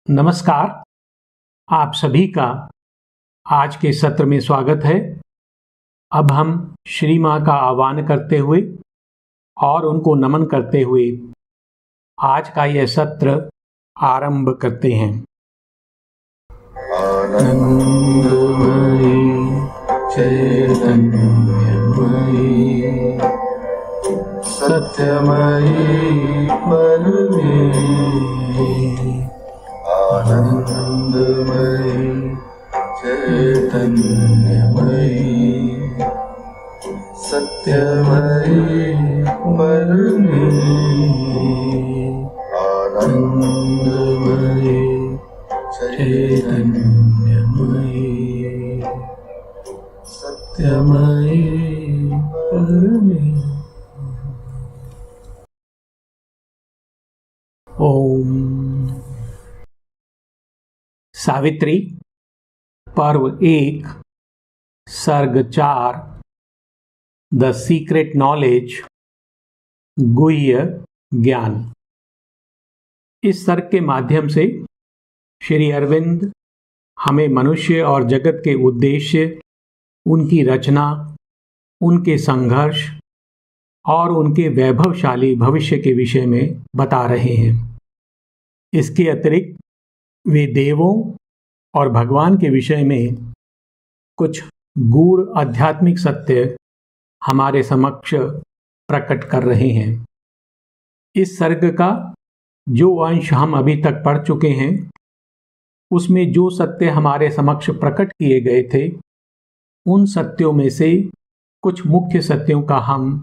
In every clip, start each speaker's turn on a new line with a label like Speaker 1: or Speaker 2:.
Speaker 1: नमस्कार। आप सभी का आज के सत्र में स्वागत है। अब हम श्री माँ का आह्वान करते हुए और उनको नमन करते हुए आज का यह सत्र आरंभ करते हैं। आनंदमयी चैतन्यमयी सत्यमयी परमेश्वरी, आनंदमयी चैतन्यमयी सत्यमयी परमेश्वरी, आनंदमयी चैतन्यमयी सत्यमयी परमेश्वरी। ओम। सावित्री, पर्व 1, सर्ग 4, द सीक्रेट नॉलेज, गुह्य ज्ञान। इस सर्ग के माध्यम से श्री अरविंद हमें मनुष्य और जगत के उद्देश्य, उनकी रचना, उनके संघर्ष और उनके वैभवशाली भविष्य के विषय में बता रहे हैं। इसके अतिरिक्त वे देवों और भगवान के विषय में कुछ गूढ़ आध्यात्मिक सत्य हमारे समक्ष प्रकट कर रहे हैं। इस सर्ग का जो अंश हम अभी तक पढ़ चुके हैं, उसमें जो सत्य हमारे समक्ष प्रकट किए गए थे, उन सत्यों में से कुछ मुख्य सत्यों का हम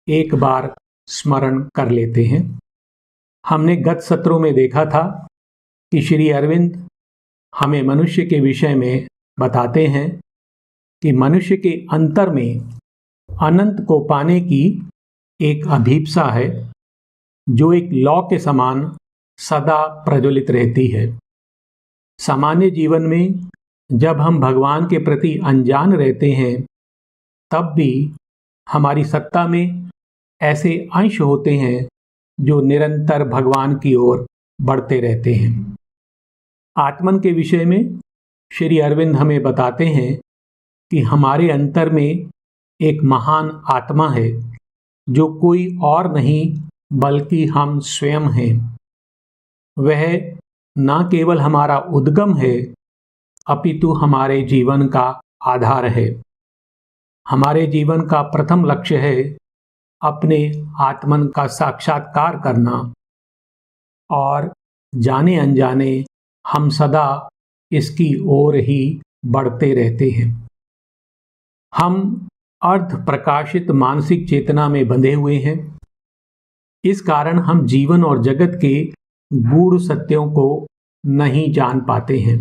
Speaker 1: एक बार स्मरण कर लेते हैं। हमने गत सत्रों में देखा था कि श्री अरविंद हमें मनुष्य के विषय में बताते हैं कि मनुष्य के अंतर में अनंत को पाने की एक अभीप्सा है, जो एक लौ के समान सदा प्रज्वलित रहती है। सामान्य जीवन में जब हम भगवान के प्रति अनजान रहते हैं, तब भी हमारी सत्ता में ऐसे अंश होते हैं जो निरंतर भगवान की ओर बढ़ते रहते हैं। आत्मन के विषय में श्री अरविंद हमें बताते हैं कि हमारे अंतर में एक महान आत्मा है, जो कोई और नहीं बल्कि हम स्वयं हैं। वह न केवल हमारा उद्गम है, अपितु हमारे जीवन का आधार है। हमारे जीवन का प्रथम लक्ष्य है अपने आत्मन का साक्षात्कार करना, और जाने अनजाने हम सदा इसकी ओर ही बढ़ते रहते हैं। हम अर्ध प्रकाशित मानसिक चेतना में बंधे हुए हैं। इस कारण हम जीवन और जगत के गूढ़ सत्यों को नहीं जान पाते हैं।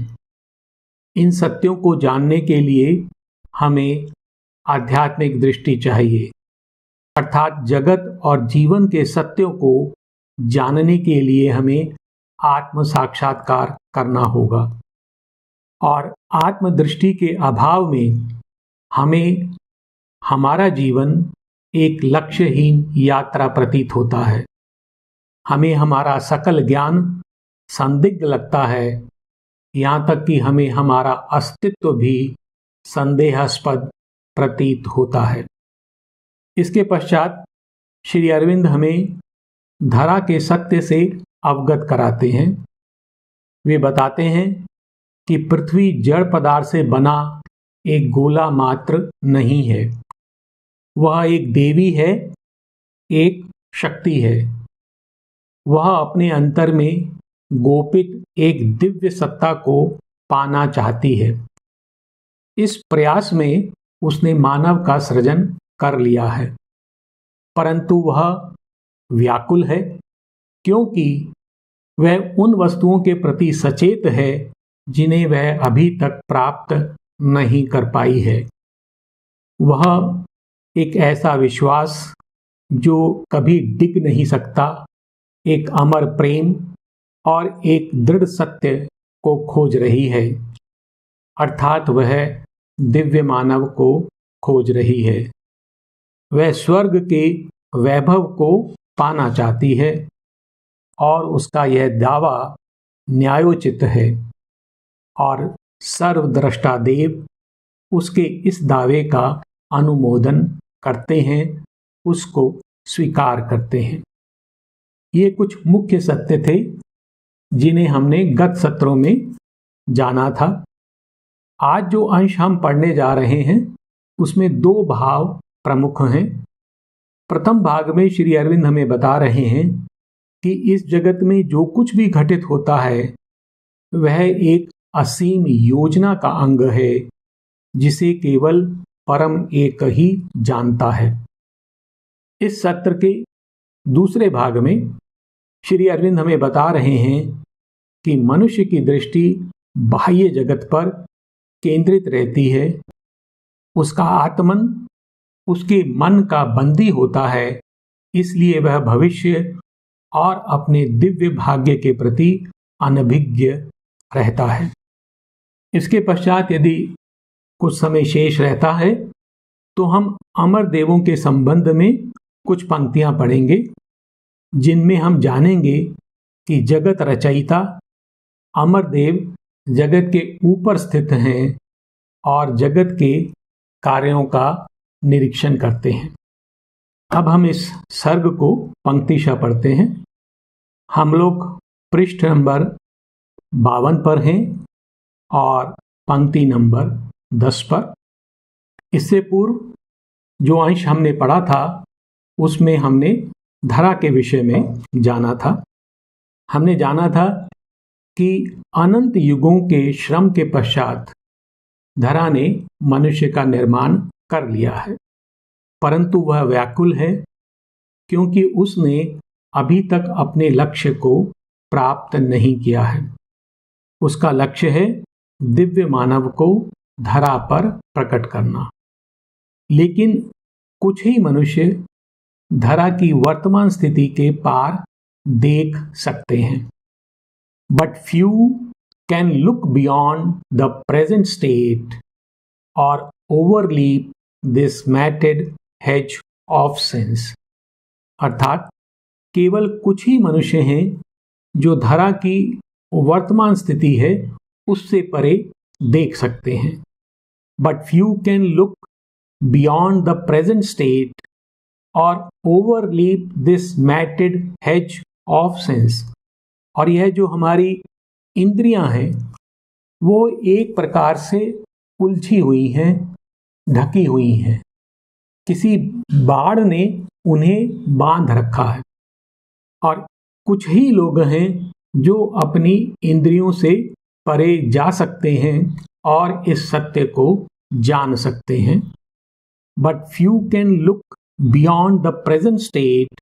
Speaker 1: इन सत्यों को जानने के लिए हमें आध्यात्मिक दृष्टि चाहिए, अर्थात जगत और जीवन के सत्यों को जानने के लिए हमें आत्म साक्षात्कार करना होगा। और आत्मदृष्टि के अभाव में हमें हमारा जीवन एक लक्ष्यहीन यात्रा प्रतीत होता है। हमें हमारा सकल ज्ञान संदिग्ध लगता है, यहाँ तक कि हमें हमारा अस्तित्व भी संदेहास्पद प्रतीत होता है। इसके पश्चात श्री अरविंद हमें धरा के सत्य से अवगत कराते हैं। वे बताते हैं कि पृथ्वी जड़ पदार्थ से बना एक गोला मात्र नहीं है। वह एक देवी है, एक शक्ति है। वह अपने अंतर में गोपित एक दिव्य सत्ता को पाना चाहती है। इस प्रयास में उसने मानव का सृजन कर लिया है, परंतु वह व्याकुल है, क्योंकि वह उन वस्तुओं के प्रति सचेत है जिन्हें वह अभी तक प्राप्त नहीं कर पाई है। वह एक ऐसा विश्वास जो कभी डिग नहीं सकता, एक अमर प्रेम और एक दृढ़ सत्य को खोज रही है, अर्थात वह दिव्य मानव को खोज रही है। वह स्वर्ग के वैभव को पाना चाहती है और उसका यह दावा न्यायोचित है और सर्वद्रष्टा देव उसके इस दावे का अनुमोदन करते हैं, उसको स्वीकार करते हैं। ये कुछ मुख्य सत्य थे जिन्हें हमने गत सत्रों में जाना था। आज जो अंश हम पढ़ने जा रहे हैं उसमें 2 भाव प्रमुख हैं। प्रथम भाग में श्री अरविंद हमें बता रहे हैं कि इस जगत में जो कुछ भी घटित होता है वह एक असीम योजना का अंग है जिसे केवल परम एक ही जानता है। इस सत्र के दूसरे भाग में श्री अरविंद हमें बता रहे हैं कि मनुष्य की दृष्टि बाह्य जगत पर केंद्रित रहती है, उसका आत्मन उसके मन का बंदी होता है, इसलिए वह भविष्य और अपने दिव्य भाग्य के प्रति अनभिज्ञ रहता है। इसके पश्चात यदि कुछ समय शेष रहता है तो हम अमर देवों के संबंध में कुछ पंक्तियां पढ़ेंगे जिनमें हम जानेंगे कि जगत रचयिता अमर देव जगत के ऊपर स्थित हैं और जगत के कार्यों का निरीक्षण करते हैं। अब हम इस सर्ग को पंक्तिशः पढ़ते हैं। हम लोग पृष्ठ नंबर 52 पर हैं और पंक्ति नंबर 10 पर। इससे पूर्व जो अंश हमने पढ़ा था उसमें हमने धरा के विषय में जाना था। हमने जाना था कि अनंत युगों के श्रम के पश्चात धरा ने मनुष्य का निर्माण कर लिया है, परंतु वह व्याकुल है क्योंकि उसने अभी तक अपने लक्ष्य को प्राप्त नहीं किया है। उसका लक्ष्य है दिव्य मानव को धरा पर प्रकट करना। लेकिन कुछ ही मनुष्य धरा की वर्तमान स्थिति के पार देख सकते हैं। But few can look beyond the present state और overleap this matted hedge of sense. अर्थात केवल कुछ ही मनुष्य हैं जो धरा की वर्तमान स्थिति है उससे परे देख सकते हैं। But few can look beyond the present state और overleap this matted hedge of sense. और यह जो हमारी इंद्रियां हैं वो एक प्रकार से उलझी हुई हैं, ढकी हुई हैं। किसी बाढ़ ने उन्हें बांध रखा है और कुछ ही लोग हैं जो अपनी इंद्रियों से परे जा सकते हैं और इस सत्य को जान सकते हैं। But few can look beyond the present state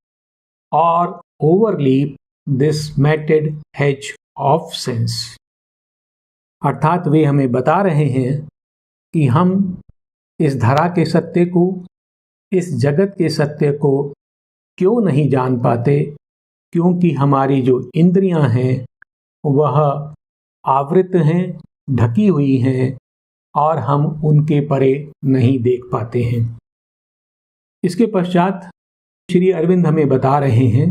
Speaker 1: और overleap this matted hedge of sense. अर्थात वे हमें बता रहे हैं कि हम इस धरा के सत्य को, इस जगत के सत्य को क्यों नहीं जान पाते, क्योंकि हमारी जो इंद्रियां हैं वह आवृत हैं, ढकी हुई हैं और हम उनके परे नहीं देख पाते हैं। इसके पश्चात श्री अरविंद हमें बता रहे हैं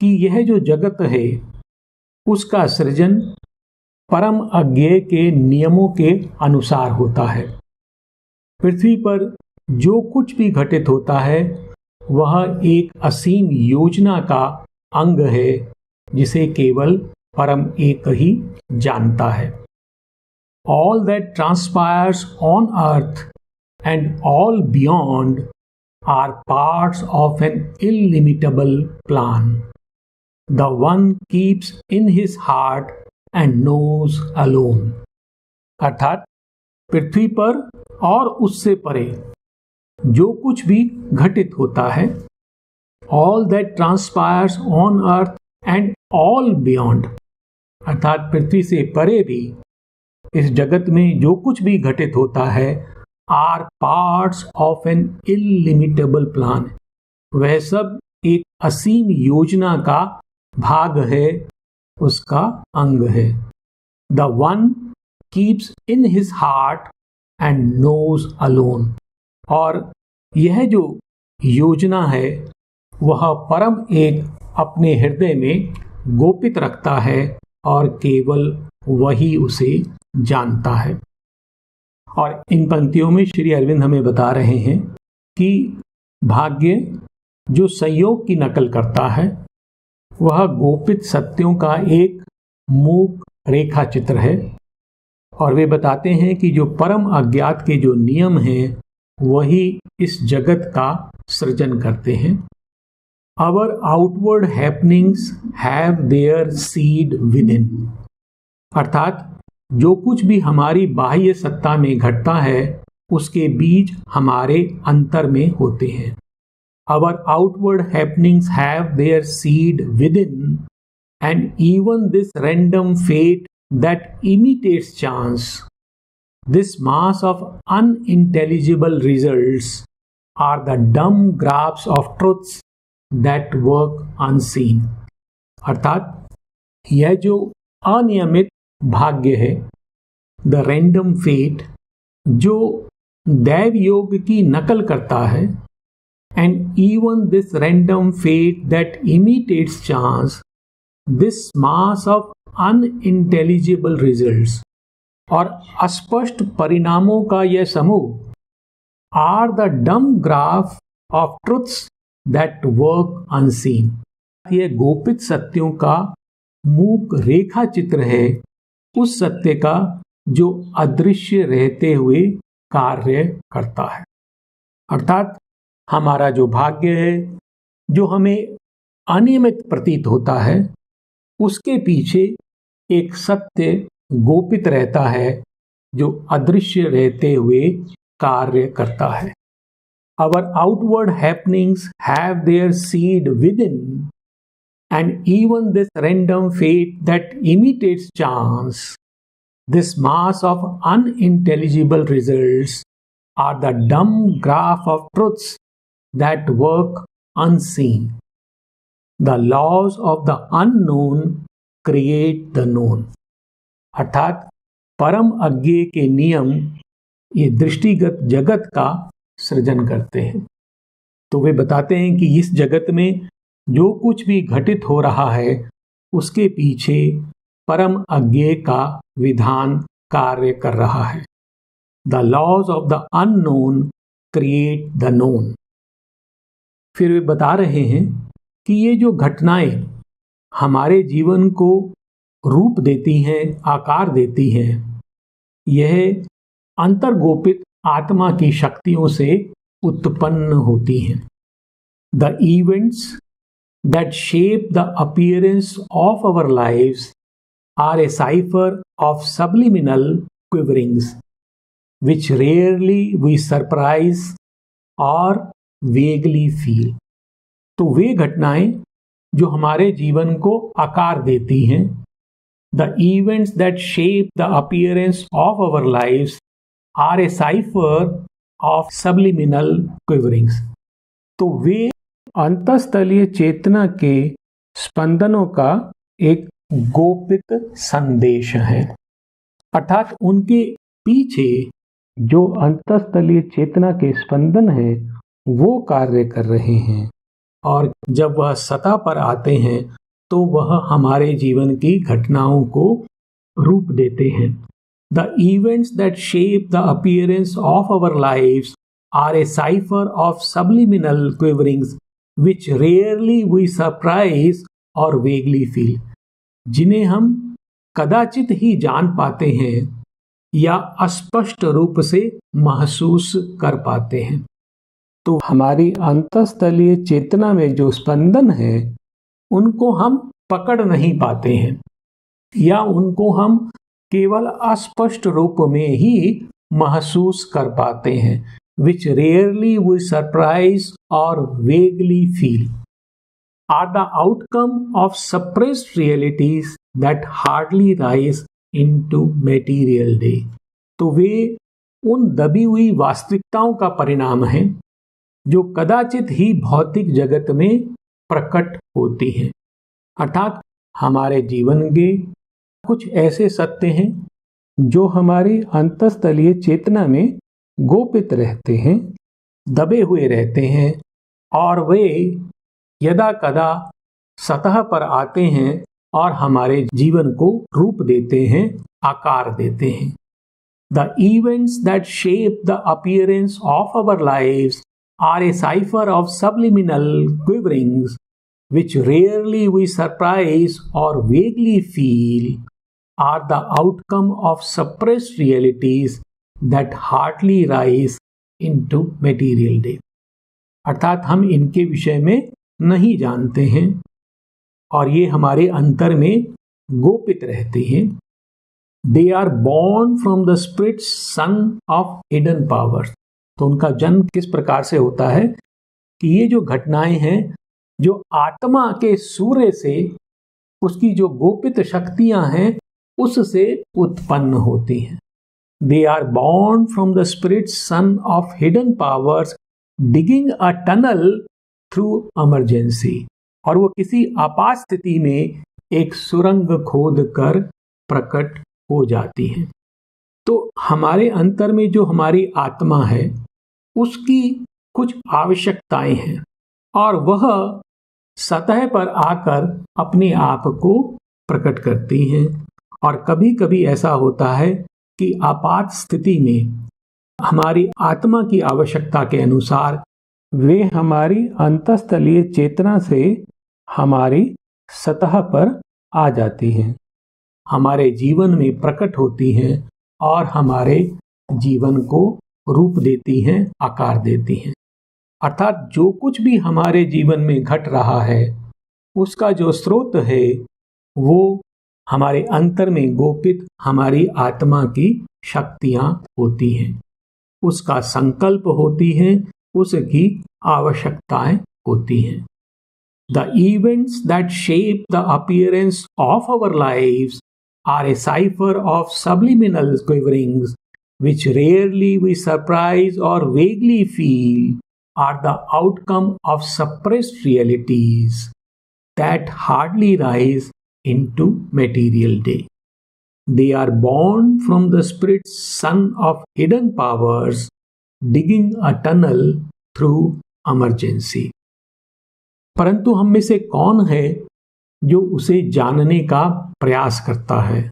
Speaker 1: कि यह जो जगत है उसका सृजन परम अज्ञेय के नियमों के अनुसार होता है। पृथ्वी पर जो कुछ भी घटित होता है वह एक असीम योजना का अंग है जिसे केवल परम एक ही जानता है। All that transpires on earth and all beyond are parts of an illimitable plan. The one keeps in his heart and knows alone. अर्थात पृथ्वी पर और उससे परे जो कुछ भी घटित होता है, all that transpires on earth and all beyond, अर्थात पृथ्वी से परे भी इस जगत में जो कुछ भी घटित होता है, are parts of an illimitable plan, वह सब एक असीम योजना का भाग है, उसका अंग है। The one keeps in his heart and knows alone, और यह जो योजना है वह परम एक अपने हृदय में गोपित रखता है और केवल वही उसे जानता है। और इन पंक्तियों में श्री अरविंद हमें बता रहे हैं कि भाग्य जो संयोग की नकल करता है वह गोपित सत्यों का एक मूक रेखा चित्र है। और वे बताते हैं कि जो परम अज्ञात के जो नियम हैं वही इस जगत का सृजन करते हैं। Our outward happenings have their seed within। अर्थात जो कुछ भी हमारी बाह्य सत्ता में घटता है उसके बीज हमारे अंतर में होते हैं। Our outward happenings have their seed within, and even this random fate that imitates chance, this mass of unintelligible results, are the dumb grasps of truths that work unseen। अर्थात यह जो अनियमित भाग्य है, द रैंडम फेट, जो दैव योग की नकल करता है, and even this random fate that imitates chance, this mass of unintelligible results, और अस्पष्ट परिणामों का यह समूह are the dumb graph of truths that work unseen। यह गोपित सत्यों का मूक रेखा चित्र है उस सत्य का जो अदृश्य रहते हुए कार्य करता है। अर्थात हमारा जो भाग्य है, जो हमें अनियमित प्रतीत होता है, उसके पीछे एक सत्य गोपित रहता है जो अदृश्य रहते हुए कार्य करता है। Our outward happenings have their seed within, and even this random fate that imitates chance, this mass of unintelligible results, are the dumb graph of truths that work unseen। The laws of the unknown create the known। अर्थात परम अज्ञेय के नियम ये दृष्टिगत जगत का सृजन करते हैं। तो वे बताते हैं कि इस जगत में जो कुछ भी घटित हो रहा है उसके पीछे परम अज्ञेय का विधान कार्य कर रहा है। The laws of the unknown create the known। फिर वे बता रहे हैं कि ये जो घटनाएं हमारे जीवन को रूप देती हैं, आकार देती हैं, यह अंतर्गोपित आत्मा की शक्तियों से उत्पन्न होती हैं। The events that shape the appearance of our lives are a cipher of subliminal quiverings, which rarely we surprise or vaguely feel। तो वे घटनाएं जो हमारे जीवन को आकार देती हैं, the events that shape the appearance of our lives are a cipher of subliminal quiverings। तो वे अंतःस्थलीय चेतना के स्पंदनों का एक गोपित संदेश है। अर्थात उनके पीछे जो अंतःस्थलीय चेतना के स्पंदन है वो कार्य कर रहे हैं, और जब वह सतह पर आते हैं तो वह हमारे जीवन की घटनाओं को रूप देते हैं। The events that shape the appearance of our lives are a cipher of subliminal quiverings, which rarely we surprise or vaguely feel। जिन्हें हम कदाचित ही जान पाते हैं या अस्पष्ट रूप से महसूस कर पाते हैं। तो हमारी अंतःस्थलीय चेतना में जो स्पंदन है उनको हम पकड़ नहीं पाते हैं या उनको हम केवल अस्पष्ट रूप में ही महसूस कर पाते हैं। Which rarely we surprise or vaguely feel are the outcome of suppressed realities that hardly rise into material day। तो वे उन दबी हुई वास्तविकताओं का परिणाम हैं जो कदाचित ही भौतिक जगत में प्रकट होती हैं। अर्थात हमारे जीवन के कुछ ऐसे सत्य हैं जो हमारी अंतःस्थलीय चेतना में गोपित रहते हैं, दबे हुए रहते हैं, और वे यदा कदा सतह पर आते हैं और हमारे जीवन को रूप देते हैं, आकार देते हैं। The events that shape the appearance of our lives are a cipher of subliminal quiverings, which rarely we surprise or vaguely feel, are the outcome of suppressed realities that hardly rise into material day. अर्थात हम इनके विषय में नहीं जानते हैं और ये हमारे अंतर में गोपित रहते हैं। They are born from the spirit's sun of hidden powers. तो उनका जन्म किस प्रकार से होता है कि ये जो घटनाएं हैं जो आत्मा के सूर्य से, उसकी जो गोपित शक्तियां हैं उससे उत्पन्न होती हैं। They are born from the spirit's sun of hidden powers, digging a tunnel through emergency. और वो किसी आपात स्थिति में एक सुरंग खोद कर प्रकट हो जाती हैं। तो हमारे अंतर में जो हमारी आत्मा है उसकी कुछ आवश्यकताएं हैं और वह सतह पर आकर अपने आप को प्रकट करती हैं। और कभी कभी ऐसा होता है कि आपात स्थिति में हमारी आत्मा की आवश्यकता के अनुसार वे हमारी अंतःस्थलीय चेतना से हमारी सतह पर आ जाती हैं, हमारे जीवन में प्रकट होती हैं और हमारे जीवन को रूप देती हैं, आकार देती हैं। अर्थात जो कुछ भी हमारे जीवन में घट रहा है उसका जो स्रोत है वो हमारे अंतर में गोपित हमारी आत्मा की शक्तियां होती हैं, उसका संकल्प होती हैं, उसकी आवश्यकताएं होती हैं। The events that shape the appearance of our lives are a cipher of subliminal quiverings, which rarely we surprise or vaguely feel, are the outcome of suppressed realities that hardly rise into material day. They are born from the spirit's sun of hidden powers, digging a tunnel through emergency. परंतु हम में से कौन है जो उसे जानने का प्रयास करता है?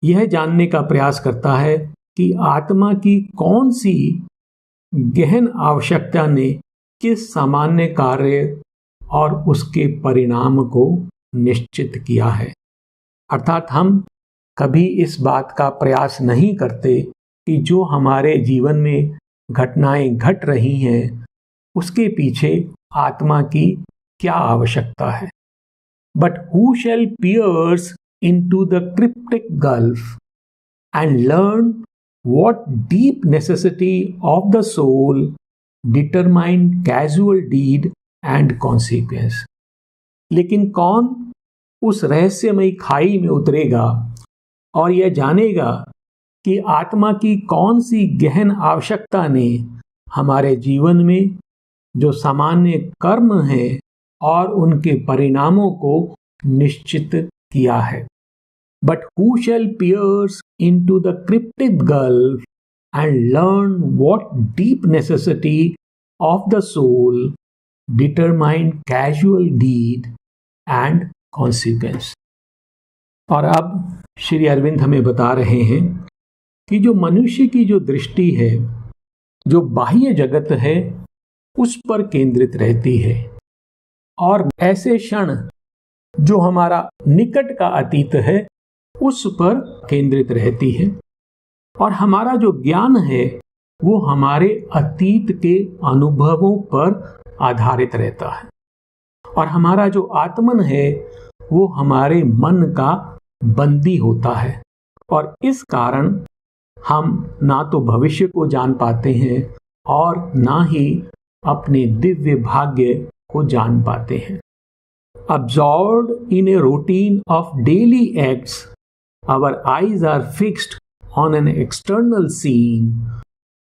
Speaker 1: यह जानने का प्रयास करता है कि आत्मा की कौन सी गहन आवश्यकता ने किस सामान्य कार्य और उसके परिणाम को निश्चित किया है। अर्थात हम कभी इस बात का प्रयास नहीं करते कि जो हमारे जीवन में घटनाएं घट रही हैं उसके पीछे आत्मा की क्या आवश्यकता है। But who shall pierce into the cryptic gulf and learn what deep necessity of the soul determine casual deed and consequence? लेकिन कौन उस रहस्यमयी खाई में उतरेगा और यह जानेगा कि आत्मा की कौन सी गहन आवश्यकता ने हमारे जीवन में जो सामान्य कर्म है और उनके परिणामों को निश्चित किया है। But who shall pierce into the cryptic gulf and learn what deep necessity of the soul determine casual deed and consequence? और अब श्री अरविंद हमें बता रहे हैं कि जो मनुष्य की जो दृष्टि है, जो बाह्य जगत है, उस पर केंद्रित रहती है और ऐसे क्षण जो हमारा निकट का अतीत है उस पर केंद्रित रहती है और हमारा जो ज्ञान है वो हमारे अतीत के अनुभवों पर आधारित रहता है और हमारा जो आत्मन है वो हमारे मन का बंदी होता है और इस कारण हम ना तो भविष्य को जान पाते हैं और ना ही अपने दिव्य भाग्य को जान पाते हैं। Absorbed in a routine of daily acts, our eyes are fixed on an external scene.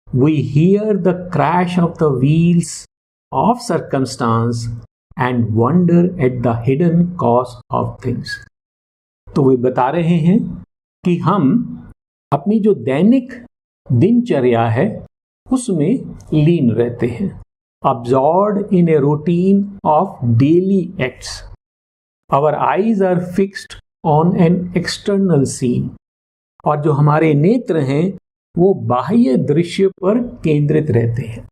Speaker 1: We hear the crash of the wheels of circumstance and wonder at the hidden cause of things. तो वे बता रहे हैं कि हम अपनी जो दैनिक दिनचर्या है उसमें लीन रहते हैं। Absorbed in a routine of daily acts. Our eyes are fixed on an external scene, और जो हमारे नेत्र हैं वो बाह्य दृश्य पर केंद्रित रहते हैं।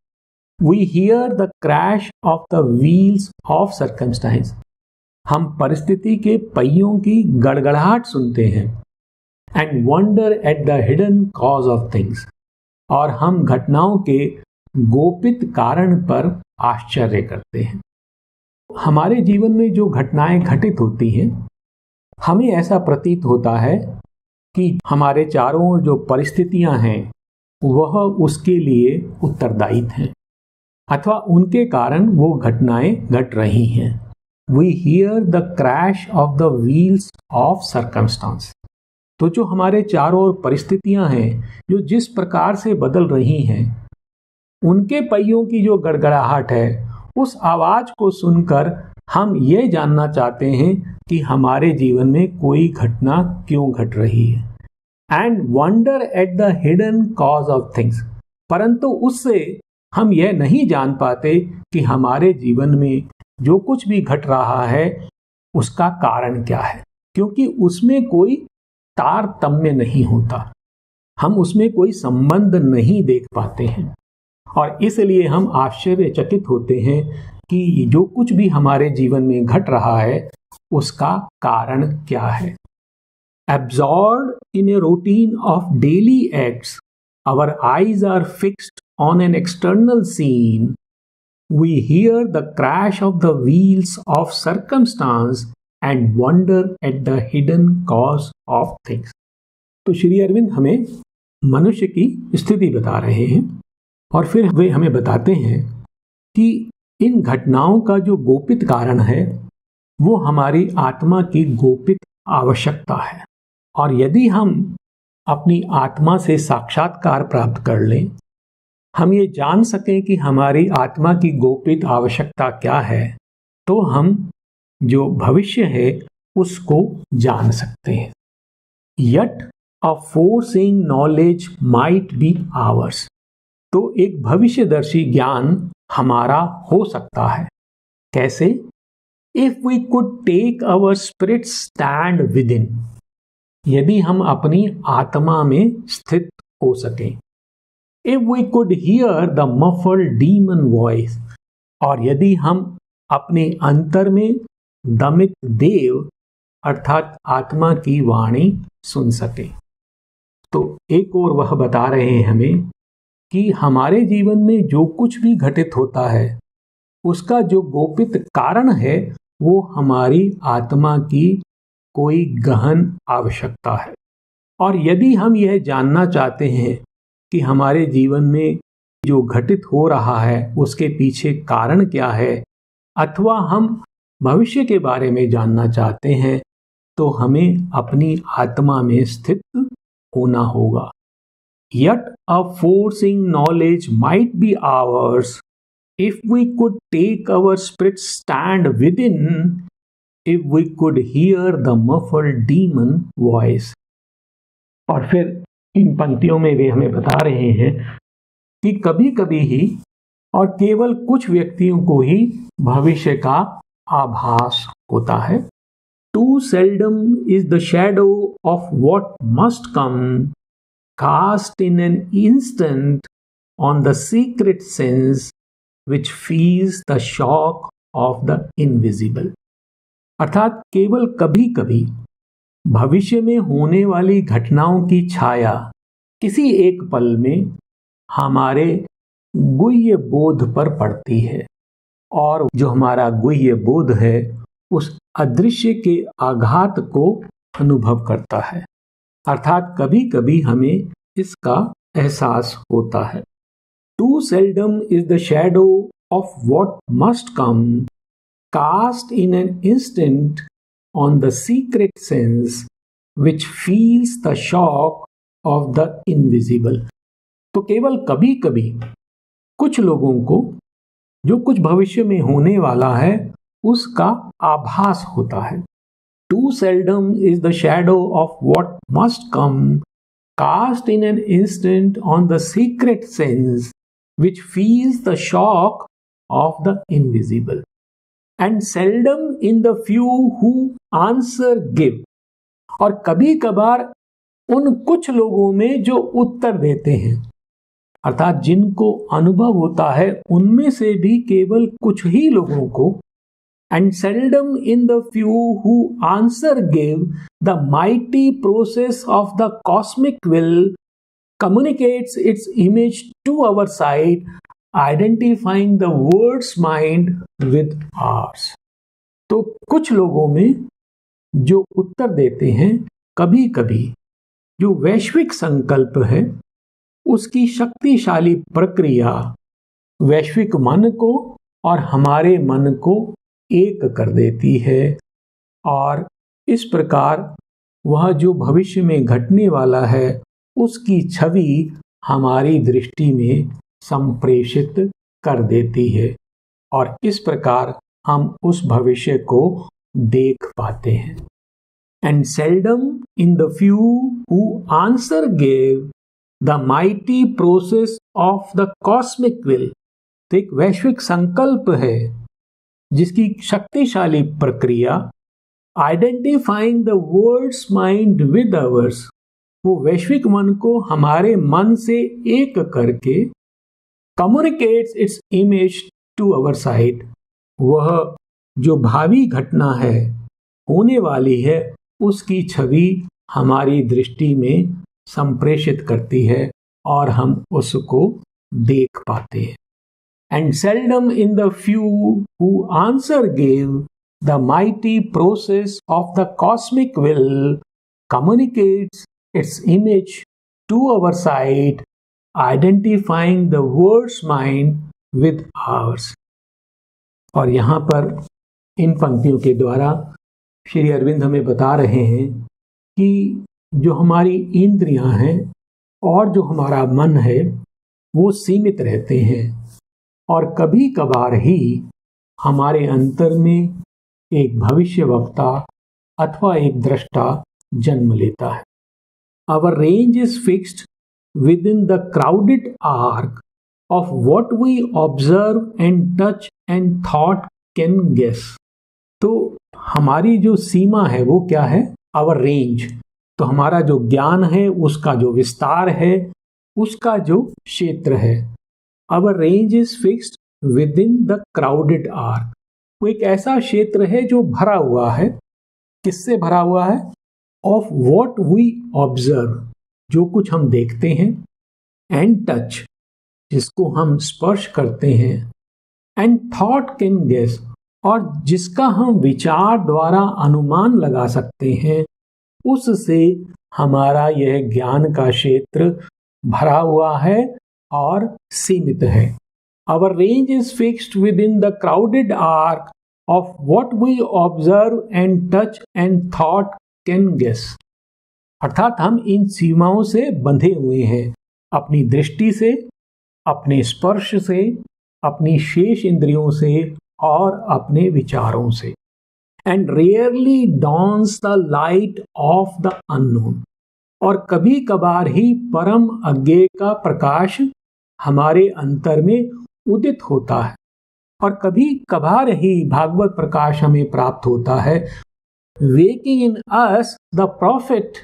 Speaker 1: We hear the crash of the wheels of circumstance, हम परिस्थिति के पहियों की गड़गड़ाहट सुनते हैं। And wonder at the hidden cause of things, और हम घटनाओं के गोपित कारण पर आश्चर्य करते हैं। हमारे जीवन में जो घटनाएं घटित होती हैं, हमें ऐसा प्रतीत होता है कि हमारे चारों ओर जो परिस्थितियां हैं वह उसके लिए उत्तरदायी हैं, अथवा उनके कारण वो घटनाएं घट रही हैं। We hear the crash of the wheels of circumstance, तो जो हमारे चारों ओर परिस्थितियां हैं जो जिस प्रकार से बदल रही हैं, उनके पहियों की जो गड़गड़ाहट है, उस आवाज को सुनकर हम ये जानना चाहते हैं कि हमारे जीवन में कोई घटना क्यों घट रही है। And wonder at the hidden cause of things, परंतु उससे हम यह नहीं जान पाते कि हमारे जीवन में जो कुछ भी घट रहा है उसका कारण क्या है, क्योंकि उसमें कोई तारतम्य नहीं होता, हम उसमें कोई संबंध नहीं देख पाते हैं, और इसलिए हम आश्चर्यचकित होते हैं कि जो कुछ भी हमारे जीवन में घट रहा है उसका कारण क्या है। Absorbed in a routine of daily acts, our eyes are fixed on an external scene. We hear the crash of the wheels of circumstance and wonder at the hidden cause of things. तो श्री अरविंद हमें मनुष्य की स्थिति बता रहे हैं, और फिर वे हमें बताते हैं कि इन घटनाओं का जो गोपित कारण है वो हमारी आत्मा की गोपित आवश्यकता है। और यदि हम अपनी आत्मा से साक्षात्कार प्राप्त कर लें, हम ये जान सकें कि हमारी आत्मा की गोपित आवश्यकता क्या है, तो हम जो भविष्य है उसको जान सकते हैं। Yet a foreseeing knowledge might be ours, तो एक भविष्यदर्शी ज्ञान हमारा हो सकता है। कैसे? If we could take our spirit stand within, यदि हम अपनी आत्मा में स्थित हो सकें। If we could hear the muffled demon voice, और यदि हम अपने अंतर में दमित देव अर्थात आत्मा की वाणी सुन सकें। तो एक और वह बता रहे हैं हमें कि हमारे जीवन में जो कुछ भी घटित होता है उसका जो गोपित कारण है वो हमारी आत्मा की कोई गहन आवश्यकता है। और यदि हम यह जानना चाहते हैं कि हमारे जीवन में जो घटित हो रहा है उसके पीछे कारण क्या है, अथवा हम भविष्य के बारे में जानना चाहते हैं, तो हमें अपनी आत्मा में स्थित होना होगा। Yet a forcing knowledge might be ours if we could take our spirit stand within, if we could hear the muffled demon voice. और फिर इन पंक्तियों में वे हमें बता रहे हैं कि कभी कभी ही और केवल कुछ व्यक्तियों को ही भविष्य का आभास होता है। Too seldom is the shadow of what must come cast in an instant on the secret sense which feels the shock of the invisible. अर्थात केवल कभी कभी भविष्य में होने वाली घटनाओं की छाया किसी एक पल में हमारे गुह्य बोध पर पड़ती है, और जो हमारा गुह्य बोध है उस अदृश्य के आघात को अनुभव करता है। अर्थात कभी कभी हमें इसका एहसास होता है। Too seldom is the shadow of what must come cast in an instant on the secret sense which feels the shock of the invisible. तो केवल कभी कभी कुछ लोगों को जो कुछ भविष्य में होने वाला है उसका आभास होता है। Too seldom is the shadow of what must come cast in an instant on the secret sense which feels the shock of the invisible. And seldom in the few who answer give, और कभी कभार उन कुछ लोगों में जो उत्तर देते हैं, अर्थात जिनको अनुभव होता है उनमें से भी केवल कुछ ही लोगों को। And seldom in the few who answer give the mighty process of the cosmic will communicates its image to our sight, identifying the world's mind with ours. तो कुछ लोगों में जो उत्तर देते हैं, कभी कभी जो वैश्विक संकल्प है उसकी शक्तिशाली प्रक्रिया वैश्विक मन को और हमारे मन को एक कर देती है, और इस प्रकार वह जो भविष्य में घटने वाला है उसकी छवि हमारी दृष्टि में संप्रेषित कर देती है, और इस प्रकार हम उस भविष्य को देख पाते हैं। And seldom in the few who answer give the mighty process of the cosmic will, तो एक वैश्विक संकल्प है जिसकी शक्तिशाली प्रक्रिया identifying the world's mind with ours, वो वैश्विक मन को हमारे मन से एक करके communicates its image to our sight, वह जो भावी घटना है होने वाली है उसकी छवि हमारी दृष्टि में संप्रेषित करती है और हम उसको देख पाते हैं। And seldom in the few who answer give the mighty process of the cosmic will communicates its image to our sight, identifying the world's mind with ours. और यहाँ पर इन पंक्तियों के द्वारा श्री अरविंद हमें बता रहे हैं कि जो हमारी इंद्रियां हैं और जो हमारा मन है वो सीमित रहते हैं, और कभी कभार ही हमारे अंतर में एक भविष्यवक्ता अथवा एक दृष्टा जन्म लेता है। Our range is fixed within the crowded arc of what we observe and touch and thought can guess. तो हमारी जो सीमा है वो क्या है? Our range. तो हमारा जो ज्ञान है उसका जो विस्तार है, उसका जो क्षेत्र है, Our range is fixed within the crowded arc. वो एक ऐसा क्षेत्र है जो भरा हुआ है। किससे भरा हुआ है? ऑफ वॉट वी ऑब्जर्व, जो कुछ हम देखते हैं, एंड टच, जिसको हम स्पर्श करते हैं, एंड थॉट कैन गेस, और जिसका हम विचार द्वारा अनुमान लगा सकते हैं, उससे हमारा यह ज्ञान का क्षेत्र भरा हुआ है और सीमित है। Our range is fixed within the crowded arc of what we observe and touch and thought can guess, अर्थात हम इन सीमाओं से बंधे हुए हैं, अपनी दृष्टि से, अपने स्पर्श से, अपनी शेष इंद्रियों से और अपने विचारों से। And rarely dawns the light of the unknown, और कभी कभार ही परम अज्ञेय का प्रकाश हमारे अंतर में उदित होता है, और कभी कभार ही भागवत प्रकाश हमें प्राप्त होता है। Waking in us the prophet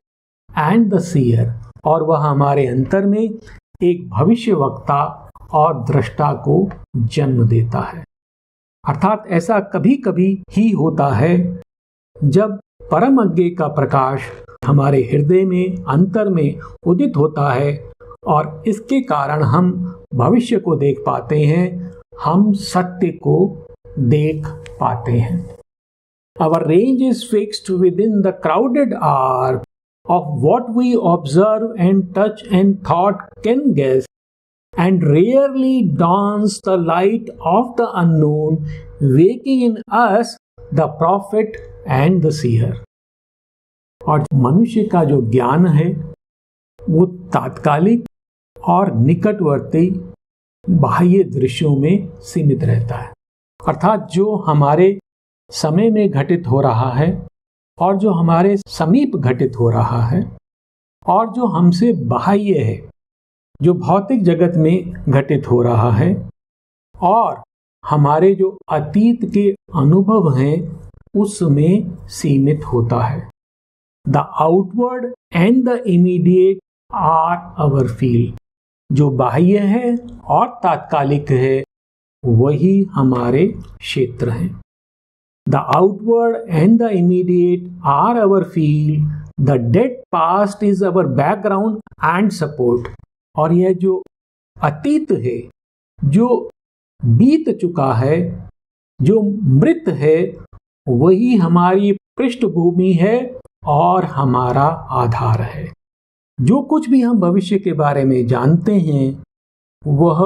Speaker 1: and the seer, और वह हमारे अंतर में एक भविष्यवक्ता और दृष्टा को जन्म देता है। अर्थात ऐसा कभी कभी ही होता है जब परम अज्ञेय का प्रकाश हमारे हृदय में अंतर में उदित होता है, और इसके कारण हम भविष्य को देख पाते हैं, हम सत्य को देख पाते हैं। Our range is fixed within the crowded arc of what we observe and touch and thought can guess, and rarely dawns the light of the unknown, waking in us the prophet and the seer. और मनुष्य का जो ज्ञान है वो तात्कालिक और निकटवर्ती बाह्य दृश्यों में सीमित रहता है, अर्थात जो हमारे समय में घटित हो रहा है और जो हमारे समीप घटित हो रहा है और जो हमसे बाह्य है, जो भौतिक जगत में घटित हो रहा है और हमारे जो अतीत के अनुभव हैं उसमें सीमित होता है। The outward and the immediate are our field, जो बाह्य है और तात्कालिक है वही हमारे क्षेत्र हैं। The outward and the immediate are our field, the dead past is our background and support. और यह जो अतीत है, जो बीत चुका है, जो मृत है, वही हमारी पृष्ठभूमि है और हमारा आधार है। जो कुछ भी हम भविष्य के बारे में जानते हैं वह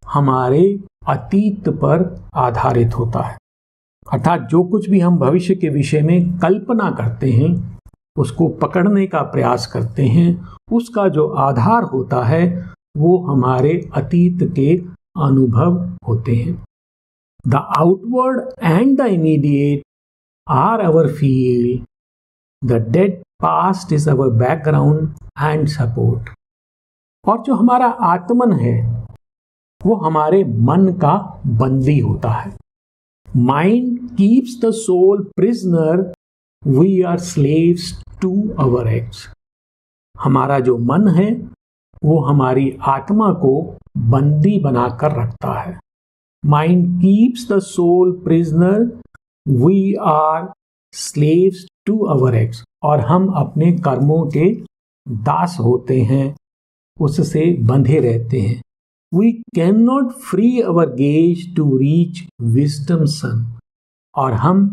Speaker 1: हमारे अतीत पर आधारित होता है। अर्थात जो कुछ भी हम भविष्य के विषय में कल्पना करते हैं, उसको पकड़ने का प्रयास करते हैं, उसका जो आधार होता है वो हमारे अतीत के अनुभव होते हैं। The outward and the immediate are our field, the dead past is our background and support. और जो हमारा आत्मन है वो हमारे मन का बंदी होता है। Mind keeps the soul prisoner, we are slaves to our acts. हमारा जो मन है वो हमारी आत्मा को बंदी बनाकर रखता है। Mind keeps the soul prisoner, we are slaves to our acts. और हम अपने कर्मों के दास होते हैं, उससे बंधे रहते हैं। We can not free our gaze to reach wisdom sun. और हम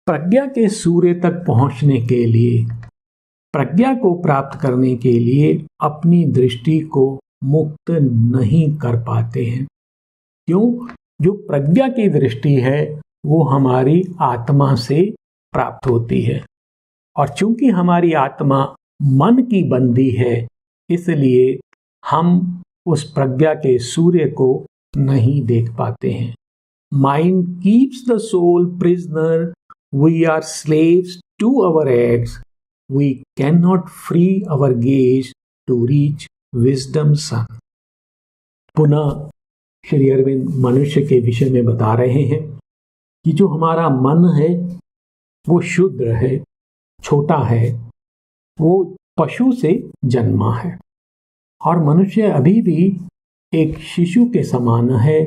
Speaker 1: प्रज्ञा के सूर्य तक पहुंचने के लिए, प्रज्ञा को प्राप्त करने के लिए अपनी दृष्टि को मुक्त नहीं कर पाते हैं। क्यों? जो प्रज्ञा की दृष्टि है वो हमारी आत्मा से प्राप्त होती है, और चूंकि हमारी आत्मा मन की बंदी है इसलिए हम उस प्रज्ञा के सूर्य को नहीं देख पाते हैं। Mind keeps the soul prisoner, we are slaves to our acts, we can not free our gaze to reach wisdom sun. पुनः श्री अरविंद मनुष्य के विषय में बता रहे हैं कि जो हमारा मन है वो शुद्र है, छोटा है, वो पशु से जन्मा है, और मनुष्य अभी भी एक शिशु के समान है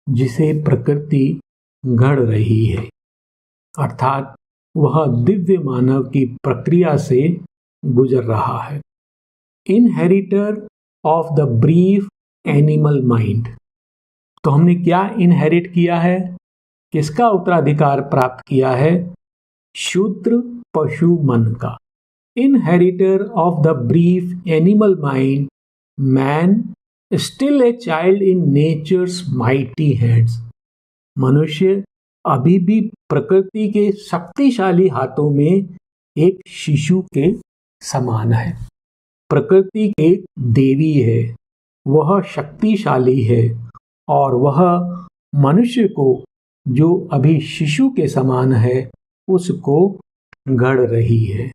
Speaker 1: जिसे प्रकृति गढ़ रही है। अर्थात वह दिव्य मानव की प्रक्रिया से गुजर रहा है। Inheritor of the brief animal mind. तो हमने क्या इनहेरिट किया है, किसका उत्तराधिकार प्राप्त किया है? शूद्र पशु मन का। Inheritor of the brief animal mind, man still a child in nature's mighty hands. मनुष्य अभी भी प्रकृति के शक्तिशाली हाथों में एक शिशु के समान है। प्रकृति एक देवी है, वह शक्तिशाली है, और वह मनुष्य को जो अभी शिशु के समान है उसको गढ़ रही है।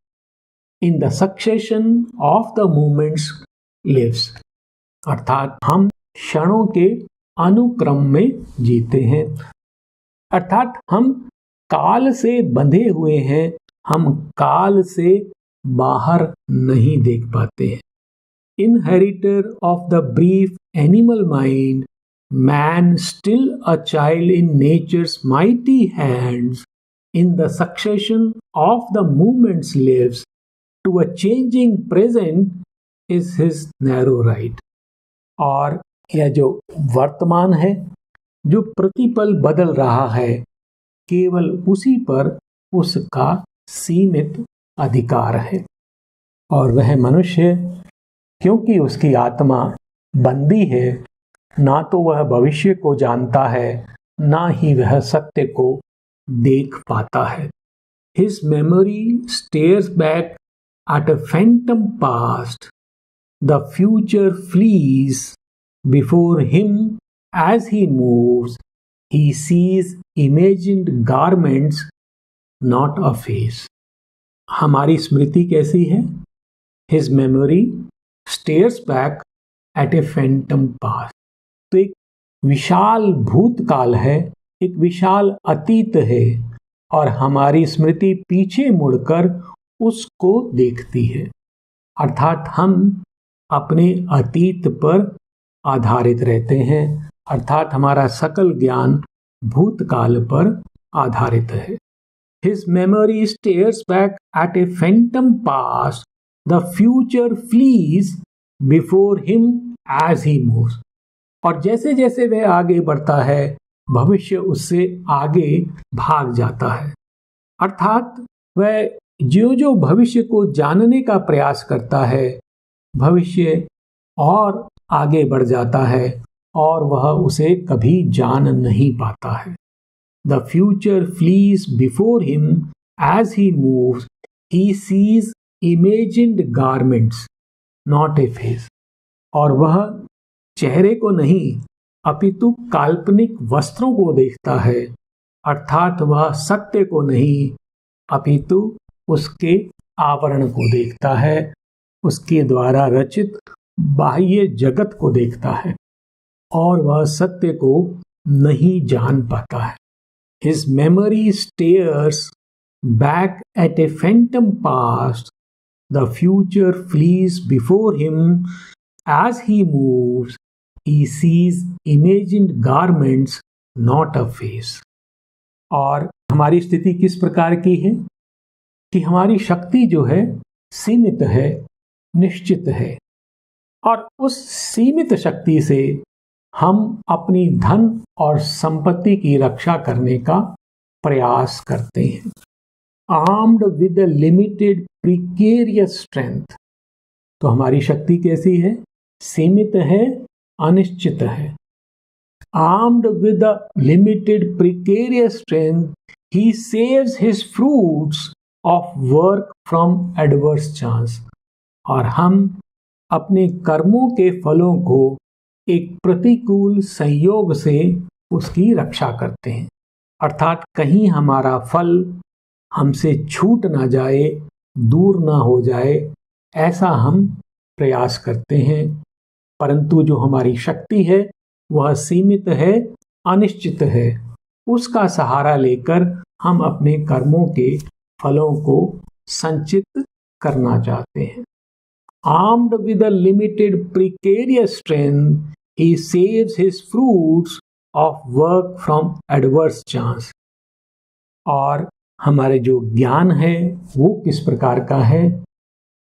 Speaker 1: In the succession of the moments lives. अर्थात हम क्षणों के अनुक्रम में जीते हैं, अर्थात हम काल से बंधे हुए हैं, हम काल से बाहर नहीं देख पाते हैं। Inheritor of the brief animal mind, man still a child in nature's mighty hands, in the succession of the moments lives, to a changing present is his narrow right। और यह जो वर्तमान है, जो प्रतिपल बदल रहा है, केवल उसी पर उसका सीमित अधिकार है। और वह मनुष्य, क्योंकि उसकी आत्मा बंदी है, ना तो वह भविष्य को जानता है, ना ही वह सत्य को देख पाता है। His memory stares back at a phantom past. The future flees before him as he moves. He sees imagined garments, not a face. हमारी स्मृति कैसी है? His memory stares back at a phantom past. तो एक विशाल भूतकाल है, एक विशाल अतीत है और हमारी स्मृति पीछे मुड़कर उसको देखती है। अर्थात हम अपने अतीत पर आधारित रहते हैं, अर्थात हमारा सकल ज्ञान भूतकाल पर आधारित है। His memory stares back at a phantom past. The future flees before him as he moves. और जैसे जैसे वह आगे बढ़ता है, भविष्य उससे आगे भाग जाता है। अर्थात वह जो जो भविष्य को जानने का प्रयास करता है, भविष्य और आगे बढ़ जाता है और वह उसे कभी जान नहीं पाता है। The future flees before him as he moves. He sees imagined garments, not a face. और वह चेहरे को नहीं अपितु काल्पनिक वस्त्रों को देखता है, अर्थात वह सत्य को नहीं अपितु उसके आवरण को देखता है, उसके द्वारा रचित बाह्य जगत को देखता है और वह सत्य को नहीं जान पाता है। His memory stares back at a phantom past. The future flees before him as he moves. He sees imagined garments, not a face. और हमारी स्थिति किस प्रकार की है कि हमारी शक्ति जो है सीमित है, निश्चित है और उस सीमित शक्ति से हम अपनी धन और संपत्ति की रक्षा करने का प्रयास करते हैं। Armed with a limited precarious strength. तो हमारी शक्ति कैसी है? सीमित है, अनिश्चित है। Armed with a limited precarious strength, he saves his fruits of work from adverse chance. और हम अपने कर्मों के फलों को एक प्रतिकूल संयोग से उसकी रक्षा करते हैं, अर्थात कहीं हमारा फल हमसे छूट ना जाए, दूर ना हो जाए, ऐसा हम प्रयास करते हैं। परंतु जो हमारी शक्ति है वह सीमित है, अनिश्चित है। उसका सहारा लेकर हम अपने कर्मों के फलों को संचित करना चाहते हैं। Armed with a limited precarious strength, he saves his fruits of work from adverse chance. और हमारे जो ज्ञान है वो किस प्रकार का है?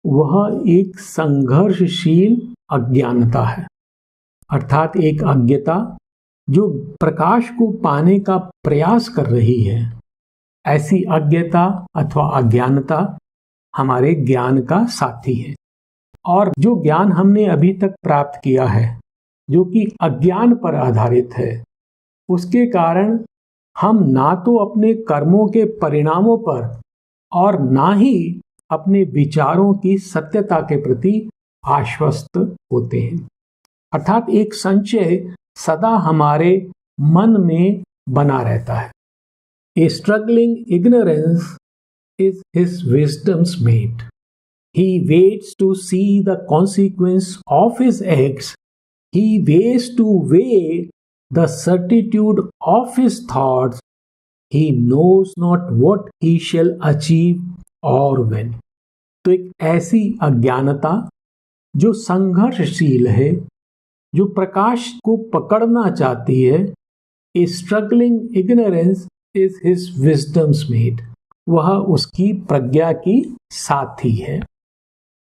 Speaker 1: वह एक संघर्षशील अज्ञानता है, अर्थात एक अज्ञता जो प्रकाश को पाने का प्रयास कर रही है। ऐसी अज्ञता अथवा अज्ञानता हमारे ज्ञान का साथी है। और जो ज्ञान हमने अभी तक प्राप्त किया है, जो कि अज्ञान पर आधारित है, उसके कारण हम ना तो अपने कर्मों के परिणामों पर और ना ही अपने विचारों की सत्यता के प्रति आश्वस्त होते हैं। अर्थात एक संशय सदा हमारे मन में बना रहता है। A struggling ignorance is his wisdom's mate. He waits to see the consequence of his acts. He waits to weigh the certitude of his thoughts. He knows not what he shall achieve or when. तो एक ऐसी अज्ञानता जो संघर्षशील है, जो प्रकाश को पकड़ना चाहती है, a struggling ignorance is his wisdom's mate. वह उसकी प्रज्ञा की साथी है।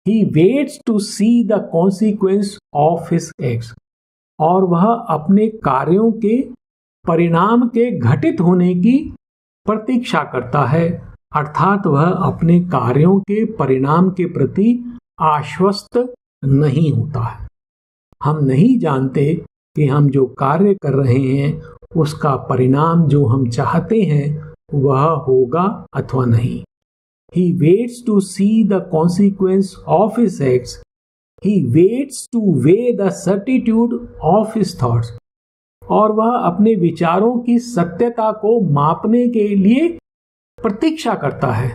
Speaker 1: He waits to see the consequence of his acts. और वह अपने कार्यों के परिणाम के घटित होने की प्रतीक्षा करता है, अर्थात वह अपने कार्यों के परिणाम के प्रति आश्वस्त नहीं होता है। हम नहीं जानते कि हम जो कार्य कर रहे हैं उसका परिणाम जो हम चाहते हैं वह होगा अथवा नहीं। He waits to see the consequence of his acts. He waits to weigh the certitude of his thoughts. और वह अपने विचारों की सत्यता को मापने के लिए प्रतीक्षा करता है,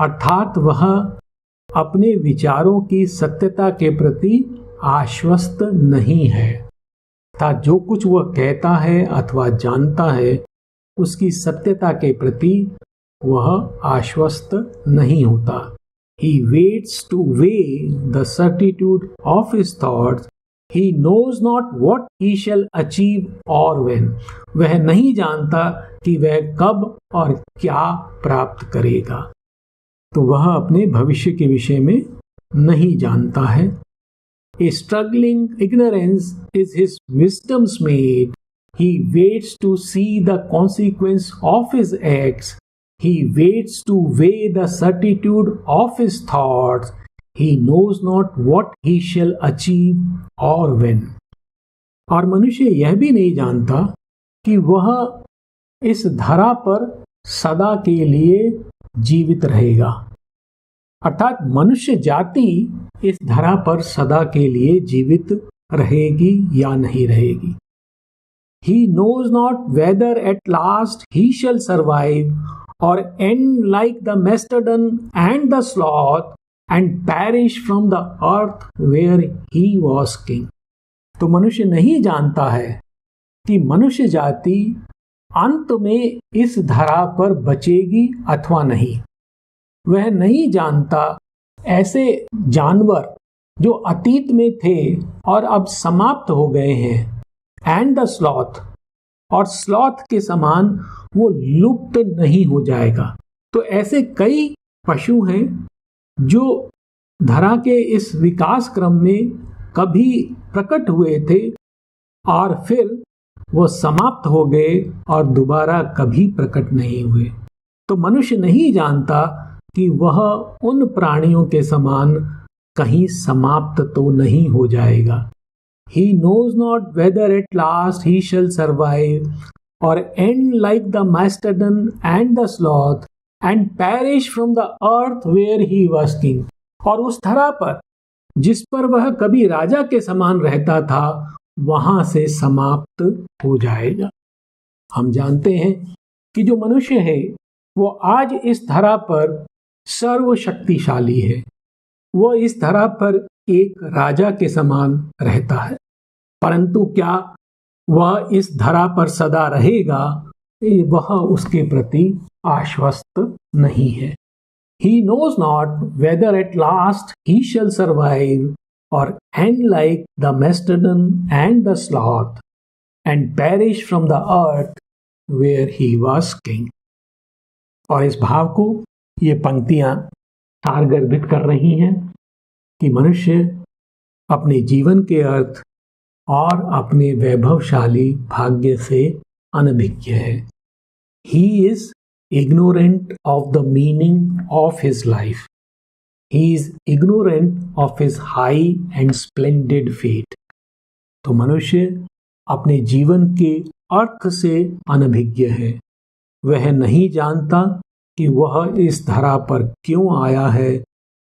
Speaker 1: अर्थात वह अपने विचारों की सत्यता के प्रति आश्वस्त नहीं है। अर्थात जो कुछ वह कहता है अथवा जानता है उसकी सत्यता के प्रति वह आश्वस्त नहीं होता। He waits to weigh the certitude of his thoughts. He knows not what he shall achieve or when. वह नहीं जानता कि वह कब और क्या प्राप्त करेगा, तो वह अपने भविष्य के विषय में नहीं जानता है। A struggling ignorance is his wisdom's mate. He waits to see the consequence of his acts. He waits to weigh the certitude of his thoughts. He knows not what he shall achieve or when. और मनुष्य यह भी नहीं जानता कि वह इस धरा पर सदा के लिए जीवित रहेगा। अर्थात मनुष्य जाति इस धरा पर सदा के लिए जीवित रहेगी या नहीं रहेगी। He knows not whether at last he shall survive or end like the mastodon and the sloth and perish from the earth where he was king. तो मनुष्य नहीं जानता है कि मनुष्य जाति अंत में इस धरा पर बचेगी अथवा नहीं। वह नहीं जानता ऐसे जानवर जो अतीत में थे और अब समाप्त हो गए हैं, एंड द स्लॉथ, और स्लॉथ के समान वो लुप्त नहीं हो जाएगा। तो ऐसे कई पशु हैं जो धरा के इस विकास क्रम में कभी प्रकट हुए थे और फिर वो समाप्त हो गए और दोबारा कभी प्रकट नहीं हुए। तो मनुष्य नहीं जानता कि वह उन प्राणियों के समान कहीं समाप्त तो नहीं हो जाएगा। He knows not whether at last he shall survive or end like the mastodon and the sloth and perish from the earth where he was king. और उस धरा पर जिस पर वह कभी राजा के समान रहता था वहां से समाप्त हो जाएगा। हम जानते हैं कि जो मनुष्य है वो आज इस धरा पर सर्वशक्तिशाली है। वह इस धरा पर एक राजा के समान रहता है, परंतु क्या वह इस धरा पर सदा रहेगा, वह उसके प्रति आश्वस्त नहीं है। He knows not whether at last he shall survive or end like the mastodon and the sloth and perish from the earth where he was king. और इस भाव को ये पंक्तियां सारगर्भित कर रही हैं कि मनुष्य अपने जीवन के अर्थ और अपने वैभवशाली भाग्य से अनभिज्ञ है। He is ignorant of the meaning of his life. He is ignorant of his high and splendid fate. तो मनुष्य अपने जीवन के अर्थ से अनभिज्ञ है। वह नहीं जानता कि वह इस धरा पर क्यों आया है,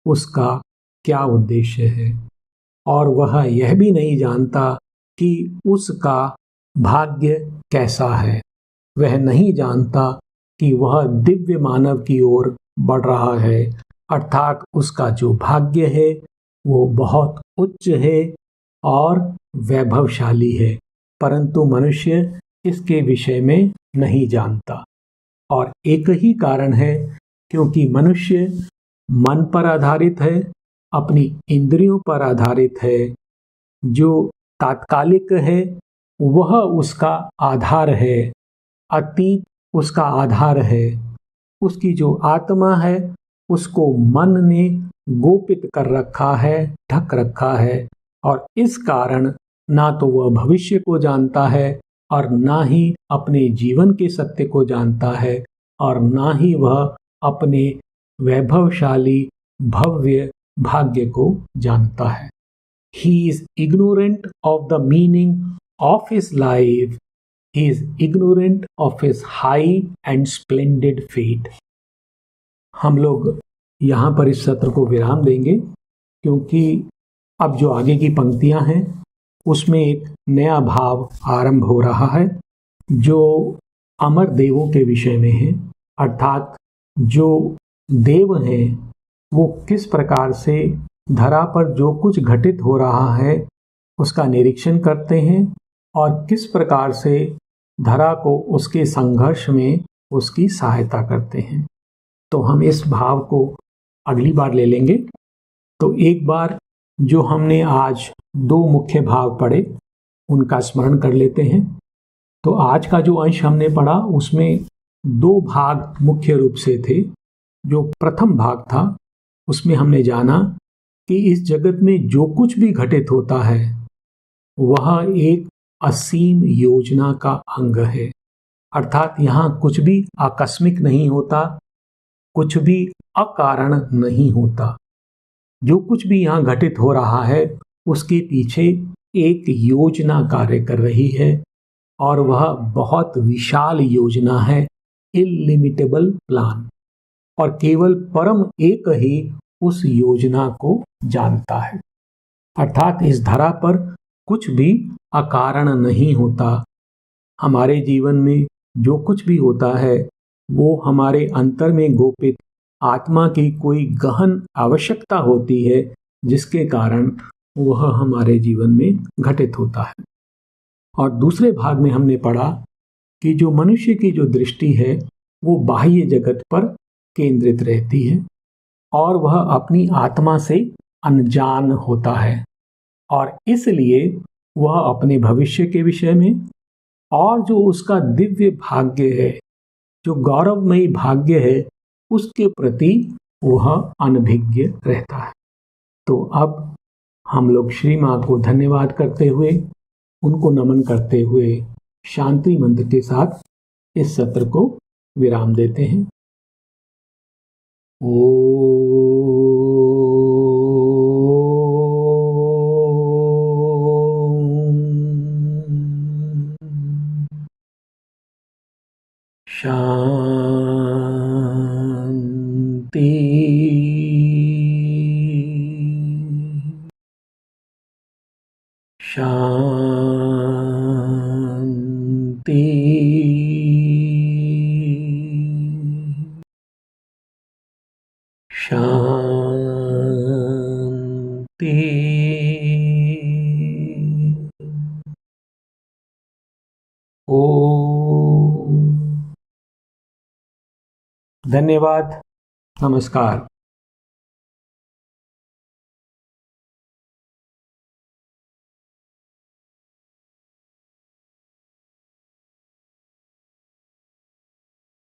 Speaker 1: उसका क्या उद्देश्य है, और वह यह भी नहीं जानता कि उसका भाग्य कैसा है। वह नहीं जानता कि वह दिव्य मानव की ओर बढ़ रहा है, अर्थात उसका जो भाग्य है वो बहुत उच्च है और वैभवशाली है, परंतु मनुष्य इसके विषय में नहीं जानता। और एक ही कारण है, क्योंकि मनुष्य मन पर आधारित है, अपनी इंद्रियों पर आधारित है। जो तात्कालिक है वह उसका आधार है, अतीत उसका आधार है। उसकी जो आत्मा है उसको मन ने गोपित कर रखा है, ढक रखा है, और इस कारण ना तो वह भविष्य को जानता है और ना ही अपने जीवन के सत्य को जानता है, और ना ही वह अपने वैभवशाली भव्य भाग्य को जानता है। He is ignorant of the meaning of his life. He is ignorant of his high and splendid fate. हम लोग यहाँ पर इस सत्र को विराम देंगे, क्योंकि अब जो आगे की पंक्तियाँ हैं उसमें एक नया भाव आरंभ हो रहा है जो अमर देवों के विषय में है। अर्थात जो देव हैं वो किस प्रकार से धरा पर जो कुछ घटित हो रहा है उसका निरीक्षण करते हैं और किस प्रकार से धरा को उसके संघर्ष में उसकी सहायता करते हैं। तो हम इस भाव को अगली बार ले लेंगे। तो एक बार जो हमने आज दो मुख्य भाव पढ़े उनका स्मरण कर लेते हैं। तो आज का जो अंश हमने पढ़ा उसमें दो भाग मुख्य रूप से थे। जो प्रथम भाग था उसमें हमने जाना कि इस जगत में जो कुछ भी घटित होता है वह एक असीम योजना का अंग है। अर्थात यहाँ कुछ भी आकस्मिक नहीं होता, कुछ भी अकारण नहीं होता। जो कुछ भी यहाँ घटित हो रहा है उसके पीछे एक योजना कार्य कर रही है और वह बहुत विशाल योजना है, इलिमिटेबल प्लान। और केवल परम एक ही उस योजना को जानता है। अर्थात इस धरा पर कुछ भी अकारण नहीं होता। हमारे जीवन में जो कुछ भी होता है वो हमारे अंतर में गोपित आत्मा की कोई गहन आवश्यकता होती है जिसके कारण वह हमारे जीवन में घटित होता है। और दूसरे भाग में हमने पढ़ा कि जो मनुष्य की जो दृष्टि है वो बाह्य जगत पर केंद्रित रहती है और वह अपनी आत्मा से अनजान होता है और इसलिए वह अपने भविष्य के विषय में और जो उसका दिव्य भाग्य है, जो गौरवमयी भाग्य है, उसके प्रति वह अनभिज्ञ रहता है। तो अब हम लोग श्री माँ को धन्यवाद करते हुए, उनको नमन करते हुए शांति मंत्र के साथ इस सत्र को विराम देते हैं। शांति शांति शांति। ओम। धन्यवाद। नमस्कार।